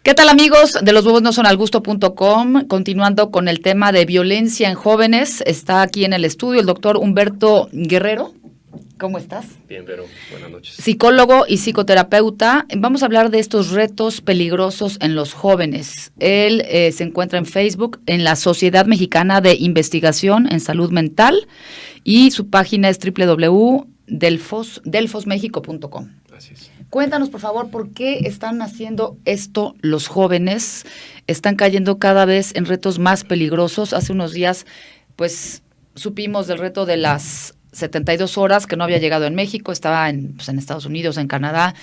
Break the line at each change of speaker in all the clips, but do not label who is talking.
¿Qué tal, amigos de loshuevosnosonalgusto.com? Continuando con el tema de violencia en jóvenes, está aquí en el estudio el doctor Humberto Guerrero. ¿Cómo estás?
Bien, Vero. Buenas noches.
Psicólogo y psicoterapeuta. Vamos a hablar de estos retos peligrosos en los jóvenes. Él se encuentra en Facebook en la Sociedad Mexicana de Investigación en Salud Mental y su página es www.delfosmexico.com.
Así es.
Cuéntanos, por favor, ¿por qué están haciendo esto los jóvenes? Están cayendo cada vez en retos más peligrosos. Hace unos días, pues, supimos del reto de las 72 horas que no había llegado en México, estaba en Estados Unidos, en Canadá,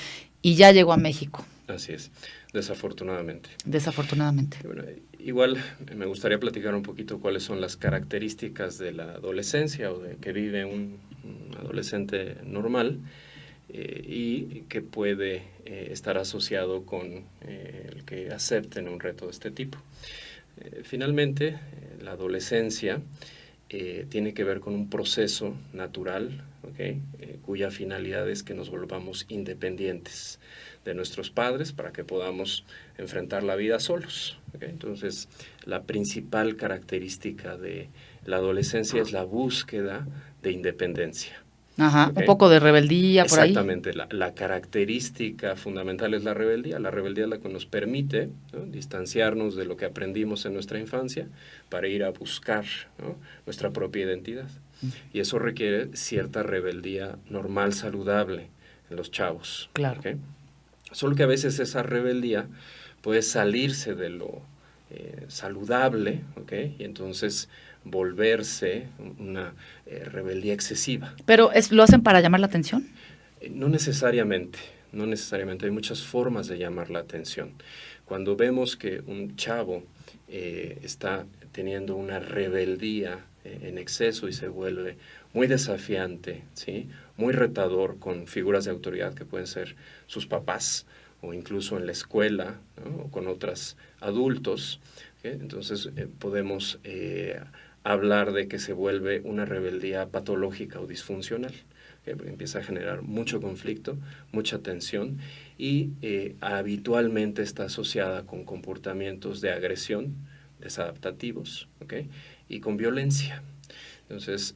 y ya llegó a México.
Así es, desafortunadamente.
Desafortunadamente.
Bueno, igual me gustaría platicar un poquito cuáles son las características de la adolescencia o de que vive un adolescente normal. Y que puede estar asociado con el que acepten un reto de este tipo. Finalmente, la adolescencia tiene que ver con un proceso natural, ¿okay? Cuya finalidad es que nos volvamos independientes de nuestros padres para que podamos enfrentar la vida solos, ¿okay? Entonces, la principal característica de la adolescencia es la búsqueda de independencia.
Ajá,
Okay.
Un poco de rebeldía por ahí.
Exactamente, la característica fundamental es la rebeldía. La rebeldía es la que nos permite, ¿no?, distanciarnos de lo que aprendimos en nuestra infancia para ir a buscar, ¿no?, nuestra propia identidad. Y eso requiere cierta rebeldía normal, saludable en los chavos.
Claro.
¿Okay? Solo que a veces esa rebeldía puede salirse de lo saludable, ¿okay? Y entonces volverse una rebeldía excesiva.
¿Pero lo hacen para llamar la atención?
No necesariamente, no necesariamente. Hay muchas formas de llamar la atención. Cuando vemos que un chavo está teniendo una rebeldía en exceso y se vuelve muy desafiante, ¿sí?, muy retador con figuras de autoridad que pueden ser sus papás o incluso en la escuela, ¿no?, o con otros adultos, ¿okay? Entonces podemos hablar de que se vuelve una rebeldía patológica o disfuncional, ¿okay? Porque empieza a generar mucho conflicto, mucha tensión y habitualmente está asociada con comportamientos de agresión, desadaptativos, ¿okay?, y con violencia. Entonces,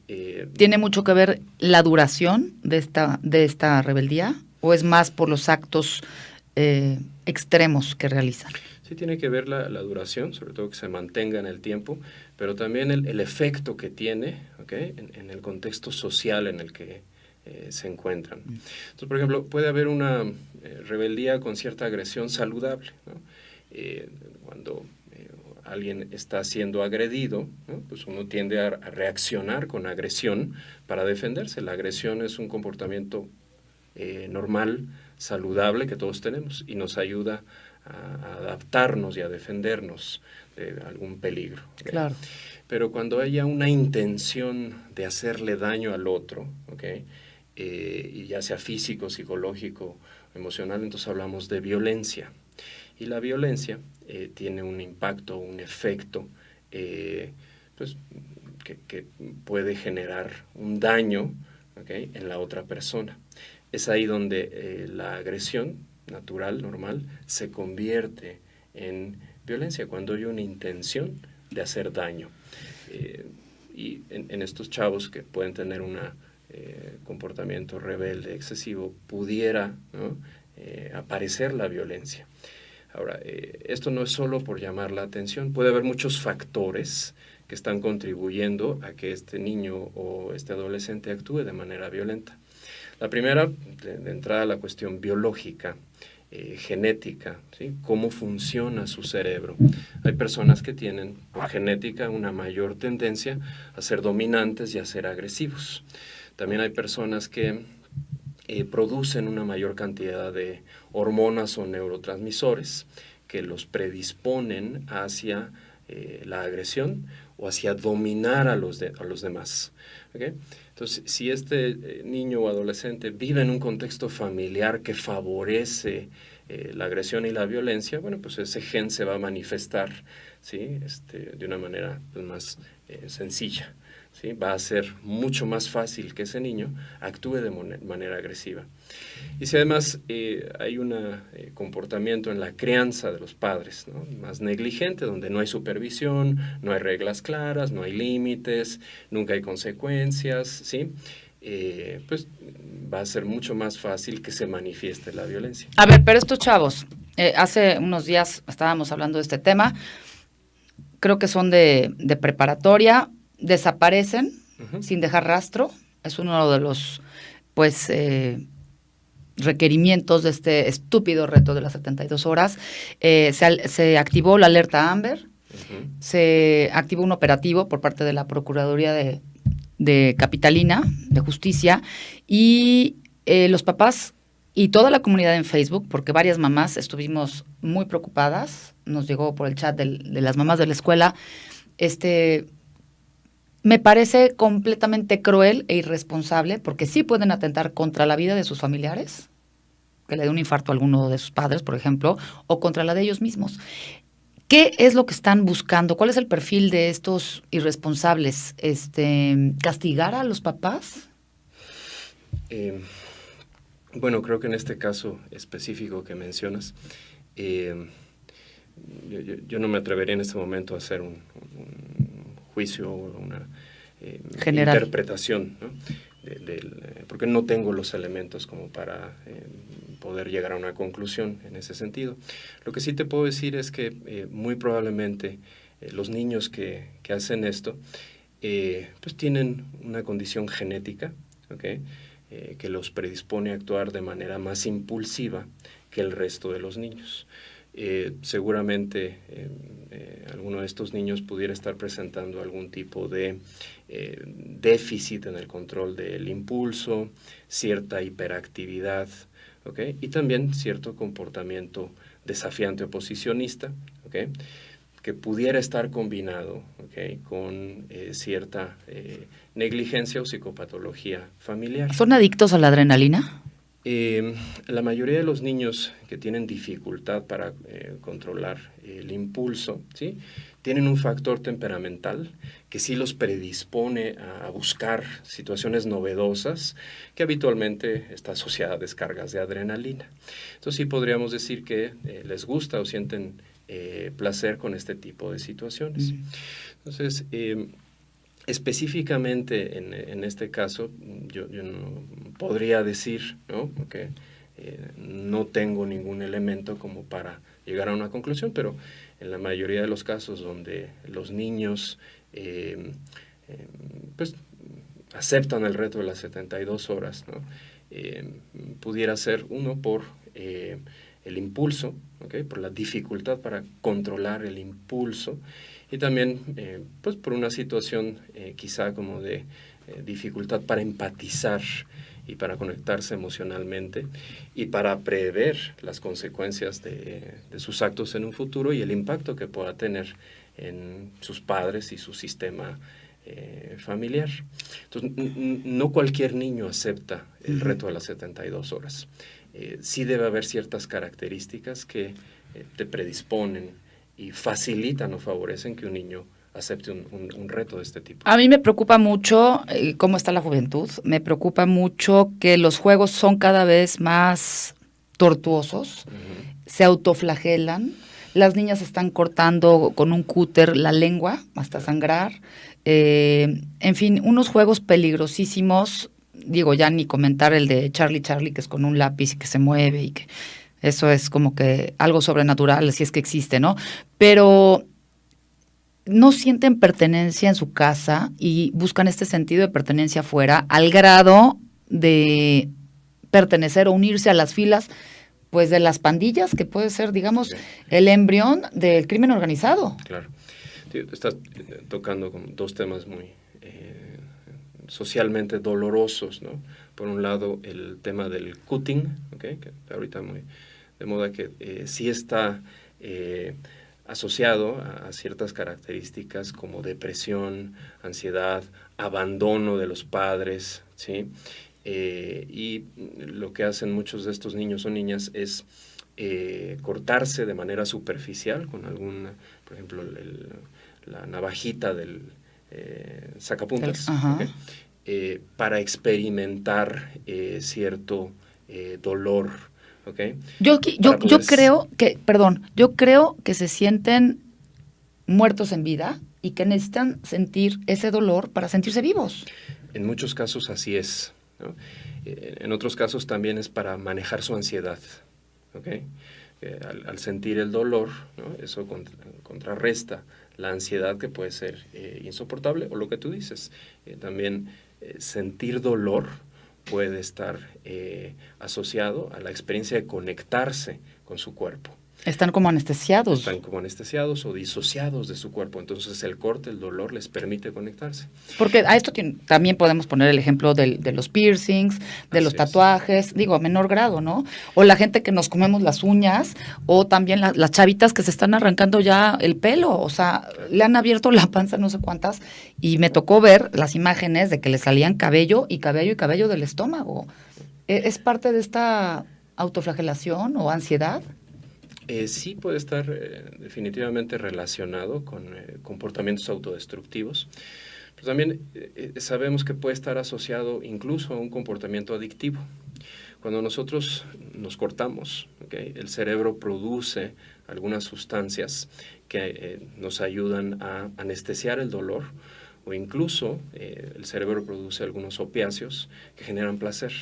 ¿tiene mucho que ver la duración de esta rebeldía o es más por los actos extremos que realizan?
Sí tiene que ver la duración, sobre todo que se mantenga en el tiempo, pero también el efecto que tiene, ¿okay?, en el contexto social en el que se encuentran. Entonces, por ejemplo, puede haber una rebeldía con cierta agresión saludable, ¿no? Cuando alguien está siendo agredido, ¿no?, pues uno tiende a reaccionar con agresión para defenderse. La agresión es un comportamiento normal, saludable que todos tenemos y nos ayuda a adaptarnos y a defendernos de algún peligro. ¿Okay?
Claro.
Pero cuando haya una intención de hacerle daño al otro, ¿okay?, y ya sea físico, psicológico, emocional, entonces hablamos de violencia. Y la violencia tiene un impacto, un efecto, pues, que puede generar un daño, ¿okay?, en la otra persona. Es ahí donde la agresión natural, normal, se convierte en violencia, cuando hay una intención de hacer daño. Y en estos chavos que pueden tener un comportamiento rebelde, excesivo, pudiera, ¿no?, aparecer la violencia. Ahora, esto no es solo por llamar la atención, puede haber muchos factores que están contribuyendo a que este niño o este adolescente actúe de manera violenta. La primera, de entrada, la cuestión biológica, genética, ¿sí?, cómo funciona su cerebro. Hay personas que tienen por genética una mayor tendencia a ser dominantes y a ser agresivos. También hay personas que producen una mayor cantidad de hormonas o neurotransmisores que los predisponen hacia la agresión o hacia dominar a los demás. ¿Okay? Entonces, si este niño o adolescente vive en un contexto familiar que favorece la agresión y la violencia, bueno, pues ese gen se va a manifestar, ¿sí? De una manera pues, más sencilla, ¿sí? Va a ser mucho más fácil que ese niño actúe de manera agresiva. Y si además hay un comportamiento en la crianza de los padres, ¿no? Más negligente, donde no hay supervisión, no hay reglas claras, no hay límites, nunca hay consecuencias, ¿sí? Pues va a ser mucho más fácil que se manifieste la violencia.
A ver, pero estos chavos, hace unos días estábamos hablando de este tema, creo que son de preparatoria, desaparecen sin dejar rastro, es uno de los, pues, requerimientos de este estúpido reto de las 72 horas. Se activó la alerta Amber, se activó un operativo por parte de la Procuraduría de Capitalina, de Justicia, y los papás y toda la comunidad en Facebook, porque varias mamás estuvimos muy preocupadas, nos llegó por el chat de las mamás de la escuela, me parece completamente cruel e irresponsable, porque sí pueden atentar contra la vida de sus familiares, que le dé un infarto a alguno de sus padres, por ejemplo, o contra la de ellos mismos. ¿Qué es lo que están buscando? ¿Cuál es el perfil de estos irresponsables? ¿Castigar a los papás?
Bueno, creo que en este caso específico que mencionas, yo no me atrevería en este momento a hacer un juicio o una interpretación, ¿no? Porque no tengo los elementos como para poder llegar a una conclusión en ese sentido. Lo que sí te puedo decir es que muy probablemente los niños que hacen esto pues tienen una condición genética, ¿okay? Que los predispone a actuar de manera más impulsiva que el resto de los niños. Seguramente alguno de estos niños pudiera estar presentando algún tipo de déficit en el control del impulso, cierta hiperactividad, ¿okay? Y también cierto comportamiento desafiante o oposicionista, ¿okay? Que pudiera estar combinado, ¿okay? Con cierta negligencia o psicopatología familiar.
¿Son adictos a la adrenalina?
La mayoría de los niños que tienen dificultad para controlar el impulso, ¿sí? Tienen un factor temperamental que sí los predispone a buscar situaciones novedosas, que habitualmente está asociada a descargas de adrenalina. Entonces sí podríamos decir que les gusta o sienten placer con este tipo de situaciones. Entonces, específicamente en este caso, yo no podría decir, ¿no? Que no tengo ningún elemento como para llegar a una conclusión, pero en la mayoría de los casos donde los niños pues aceptan el reto de las 72 horas, ¿no? Pudiera ser uno por el impulso, ¿okay? Por la dificultad para controlar el impulso, y también pues por una situación quizá como de dificultad para empatizar y para conectarse emocionalmente y para prever las consecuencias de sus actos en un futuro y el impacto que pueda tener en sus padres y su sistema familiar. Entonces, no cualquier niño acepta el reto de las 72 horas. Sí debe haber ciertas características que te predisponen y facilitan o favorecen que un niño acepte un reto de este tipo.
A mí me preocupa mucho cómo está la juventud. Me preocupa mucho que los juegos son cada vez más tortuosos, se autoflagelan. Las niñas están cortando con un cúter la lengua hasta sangrar. En fin, unos juegos peligrosísimos. Digo, ya ni comentar el de Charlie, que es con un lápiz y que se mueve y que eso es como que algo sobrenatural, si es que existe, ¿no? Pero no sienten pertenencia en su casa y buscan este sentido de pertenencia afuera al grado de pertenecer o unirse a las filas pues de las pandillas, que puede ser, digamos, sí, el embrión del crimen organizado.
Claro. Estás tocando como dos temas muy socialmente dolorosos, ¿no? Por un lado, el tema del cutting, ¿okay? Que ahorita muy de moda, que sí está asociado a ciertas características como depresión, ansiedad, abandono de los padres, ¿sí? y lo que hacen muchos de estos niños o niñas es cortarse de manera superficial con alguna, por ejemplo, la navajita del sacapuntas, ¿okay? Para experimentar cierto dolor, ¿okay?
Yo creo que, perdón, yo creo que se sienten muertos en vida y que necesitan sentir ese dolor para sentirse vivos.
En muchos casos así es, ¿no? En otros casos también es para manejar su ansiedad, ¿okay? Al sentir el dolor, ¿no? Eso contrarresta la ansiedad, que puede ser insoportable, o lo que tú dices, también sentir dolor puede estar asociado a la experiencia de conectarse con su cuerpo.
Están como anestesiados.
Están como anestesiados o disociados de su cuerpo. Entonces el corte, el dolor les permite conectarse.
Porque a esto también podemos poner el ejemplo de los piercings, de los tatuajes, digo, a menor grado, ¿no? O la gente que nos comemos las uñas, o también las chavitas que se están arrancando ya el pelo. O sea, le han abierto la panza no sé cuántas, y me tocó ver las imágenes de que le salían cabello y cabello y cabello del estómago. ¿Es parte de esta autoflagelación o ansiedad?
Sí puede estar definitivamente relacionado con comportamientos autodestructivos, pero también sabemos que puede estar asociado incluso a un comportamiento adictivo. Cuando nosotros nos cortamos, ¿okay?, el cerebro produce algunas sustancias que nos ayudan a anestesiar el dolor, o incluso el cerebro produce algunos opiáceos que generan placer.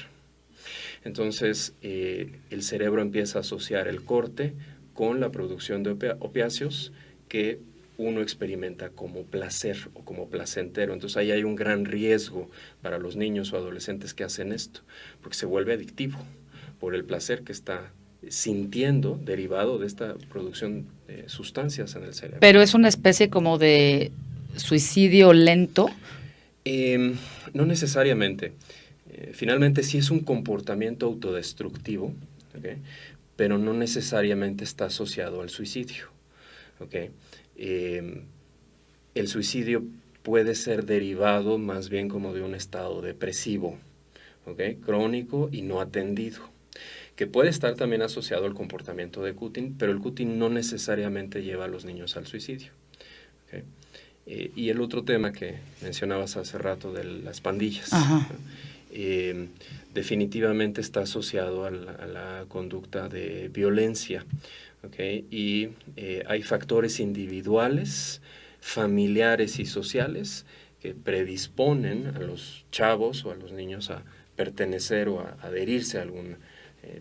Entonces, el cerebro empieza a asociar el corte con la producción de opiáceos que uno experimenta como placer o como placentero. Entonces, ahí hay un gran riesgo para los niños o adolescentes que hacen esto, porque se vuelve adictivo por el placer que está sintiendo derivado de esta producción de sustancias en el cerebro.
Pero es una especie como de suicidio lento.
No necesariamente. Finalmente sí es un comportamiento autodestructivo, ¿okay?, pero no necesariamente está asociado al suicidio, ¿okay? El suicidio puede ser derivado más bien como de un estado depresivo, ¿okay?, crónico y no atendido, que puede estar también asociado al comportamiento de cutting, pero el cutting no necesariamente lleva a los niños al suicidio, ¿okay? Y el otro tema que mencionabas hace rato de las pandillas, ¿no? Definitivamente está asociado a la conducta de violencia, ¿okay? Y hay factores individuales, familiares y sociales que predisponen a los chavos o a los niños a pertenecer o a adherirse a algún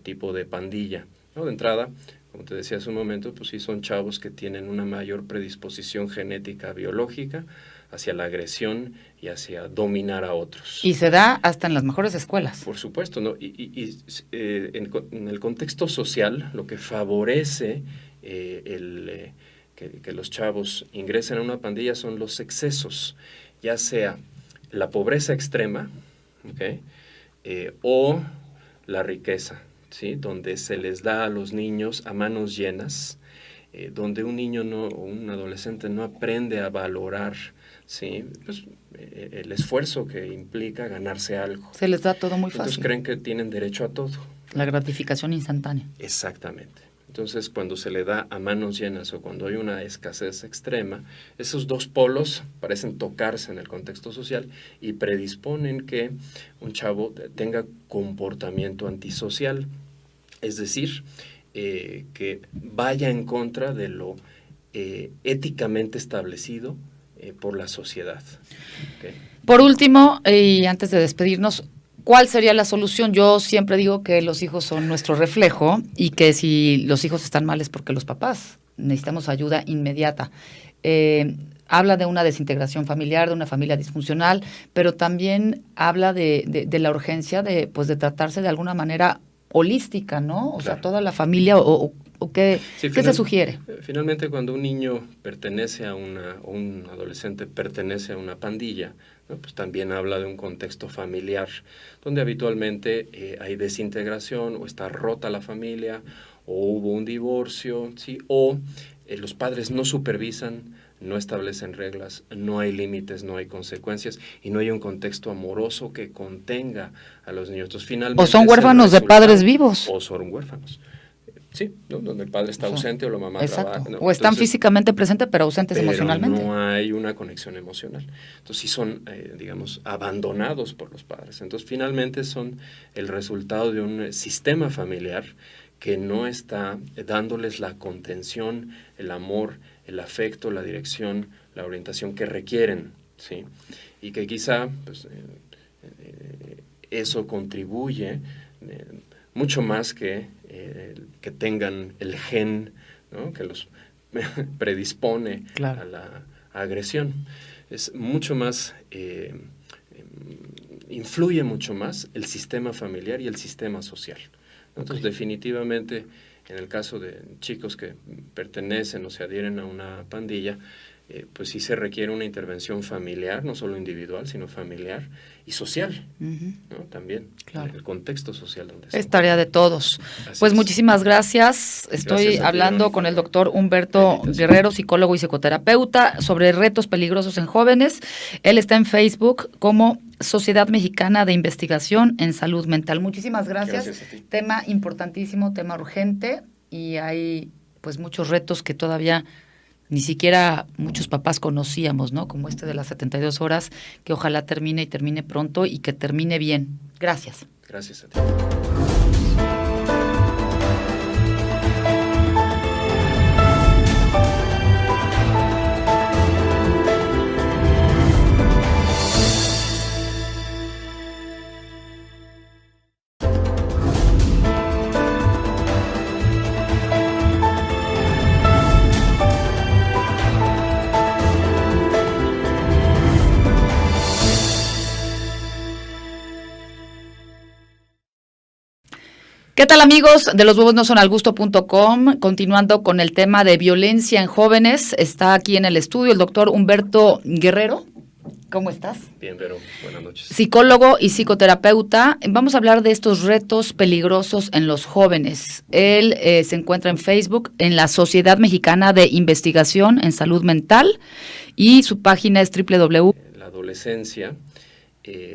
tipo de pandilla, ¿no? De entrada, como te decía hace un momento, pues sí son chavos que tienen una mayor predisposición genética biológica hacia la agresión y hacia dominar a otros.
Y se da hasta en las mejores escuelas.
Por supuesto, ¿no? En el contexto social, lo que favorece que los chavos ingresen a una pandilla son los excesos, ya sea la pobreza extrema, ¿okay?, o la riqueza, ¿sí?, donde se les da a los niños a manos llenas, donde un niño o un adolescente no aprende a valorar, ¿sí?, pues, el esfuerzo que implica ganarse algo.
Se les da todo muy fácil.
Entonces creen que tienen derecho a todo.
La gratificación instantánea.
Exactamente. Entonces, cuando se le da a manos llenas o cuando hay una escasez extrema, esos dos polos parecen tocarse en el contexto social y predisponen que un chavo tenga comportamiento antisocial, es decir, que vaya en contra de lo éticamente establecido por la sociedad. ¿Okay?
Por último, y antes de despedirnos, ¿cuál sería la solución? Yo siempre digo que los hijos son nuestro reflejo y que si los hijos están mal es porque los papás necesitamos ayuda inmediata. Habla de una desintegración familiar, de una familia disfuncional, pero también habla de la urgencia de tratarse de alguna manera holística, ¿no? O sea, toda la familia o ¿qué se sugiere?
Finalmente, cuando un niño pertenece a o un adolescente pertenece a una pandilla, ¿no?, pues también habla de un contexto familiar donde habitualmente hay desintegración o está rota la familia o hubo un divorcio, ¿sí?, o los padres no supervisan, no establecen reglas, no hay límites, no hay consecuencias y no hay un contexto amoroso que contenga a los niños. Entonces, finalmente,
o son huérfanos de padres vivos.
O son huérfanos. Sí, ¿no? Donde el padre está ausente o la mamá trabaja. ¿No?
O están físicamente presentes pero ausentes emocionalmente.
No hay una conexión emocional. Entonces sí son, digamos, abandonados por los padres. Entonces finalmente son el resultado de un sistema familiar que no está dándoles la contención, el amor, el afecto, la dirección, la orientación que requieren, ¿sí? Y que quizá pues, eso contribuye mucho más que tengan el gen, ¿no? Que los predispone a la agresión. Es mucho más, influye mucho más el sistema familiar y el sistema social. Entonces, definitivamente, en el caso de chicos que pertenecen o se adhieren a una pandilla, pues sí se requiere una intervención familiar, no solo individual, sino familiar y social, ¿no? También, en el contexto social donde se
es tarea de todos. Pues muchísimas gracias. Estoy hablando con el doctor Humberto Guerrero, psicólogo y psicoterapeuta, sobre retos peligrosos en jóvenes. Él está en Facebook como Sociedad Mexicana de Investigación en Salud Mental. Muchísimas gracias.
Gracias a ti.
Tema importantísimo, tema urgente, y hay pues muchos retos que todavía ni siquiera muchos papás conocíamos, ¿no? Como este de las 72 horas, que ojalá termine y termine pronto y que termine bien. Gracias.
Gracias a ti.
¿Qué tal, amigos de loshuevosnosoналgusto.com? Continuando con el tema de violencia en jóvenes, está aquí en el estudio el doctor Humberto Guerrero. ¿Cómo estás?
Bien, Vero. Buenas noches.
Psicólogo y psicoterapeuta. Vamos a hablar de estos retos peligrosos en los jóvenes. Él se encuentra en Facebook en la Sociedad Mexicana de Investigación en Salud Mental y su página es www.
La adolescencia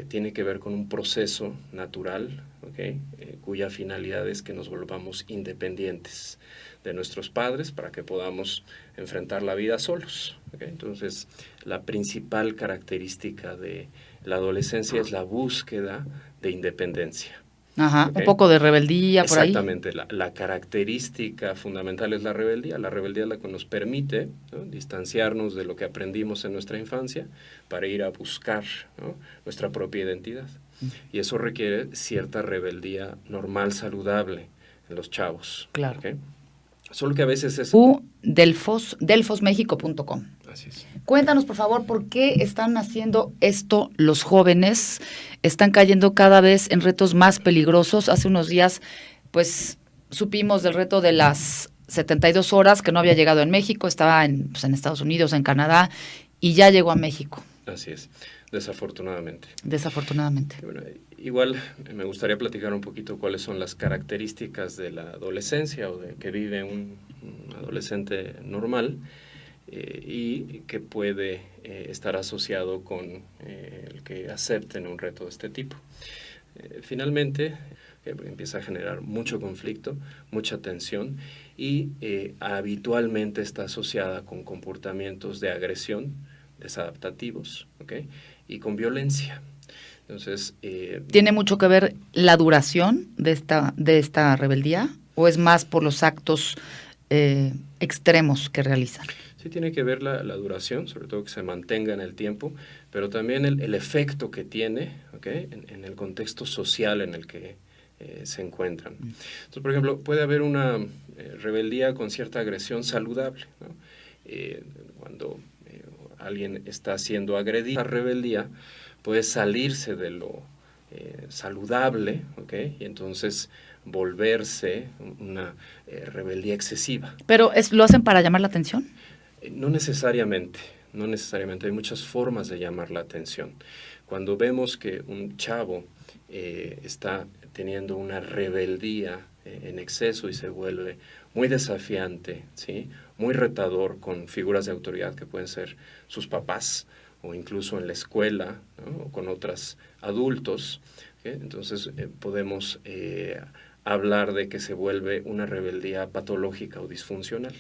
tiene que ver con un proceso natural, ¿okay? Cuya finalidad es que nos volvamos independientes de nuestros padres para que podamos enfrentar la vida solos, ¿okay? Entonces, la principal característica de la adolescencia es la búsqueda de independencia.
Ajá,
¿Okay?
Un poco de rebeldía por ahí.
Exactamente, la característica fundamental es la rebeldía. La rebeldía es la que nos permite, ¿no?, distanciarnos de lo que aprendimos en nuestra infancia para ir a buscar, ¿no?, nuestra propia identidad. Y eso requiere cierta rebeldía normal, saludable en los chavos.
Claro.
¿Okay? Solo que a veces es...
delfosmexico.com.
Así es.
Cuéntanos, por favor, ¿por qué están haciendo esto los jóvenes? Están cayendo cada vez en retos más peligrosos. Hace unos días, pues, supimos del reto de las 72 horas, que no había llegado en México, estaba en Estados Unidos, en Canadá, y ya llegó a México.
Así es, desafortunadamente.
Desafortunadamente.
Bueno, igual me gustaría platicar un poquito cuáles son las características de la adolescencia o de que vive un adolescente normal. Y que puede estar asociado con el que acepten un reto de este tipo. Finalmente, empieza a generar mucho conflicto, mucha tensión y habitualmente está asociada con comportamientos de agresión, desadaptativos, ¿okay?, y con violencia. Entonces,
¿tiene mucho que ver la duración de esta rebeldía o es más por los actos extremos que realizan?
Sí tiene que ver la duración, sobre todo que se mantenga en el tiempo, pero también el efecto que tiene, ¿okay?, en el contexto social en el que se encuentran. Entonces, por ejemplo, puede haber una rebeldía con cierta agresión saludable, ¿no? Cuando alguien está siendo agredido, la rebeldía puede salirse de lo saludable, ¿okay?, y entonces volverse una rebeldía excesiva.
¿Pero lo hacen para llamar la atención?
No necesariamente, hay muchas formas de llamar la atención. Cuando vemos que un chavo está teniendo una rebeldía en exceso y se vuelve muy desafiante, ¿sí?, muy retador con figuras de autoridad que pueden ser sus papás o incluso en la escuela, ¿no? O con otros adultos, ¿okay? Entonces podemos hablar de que se vuelve una rebeldía patológica o disfuncional.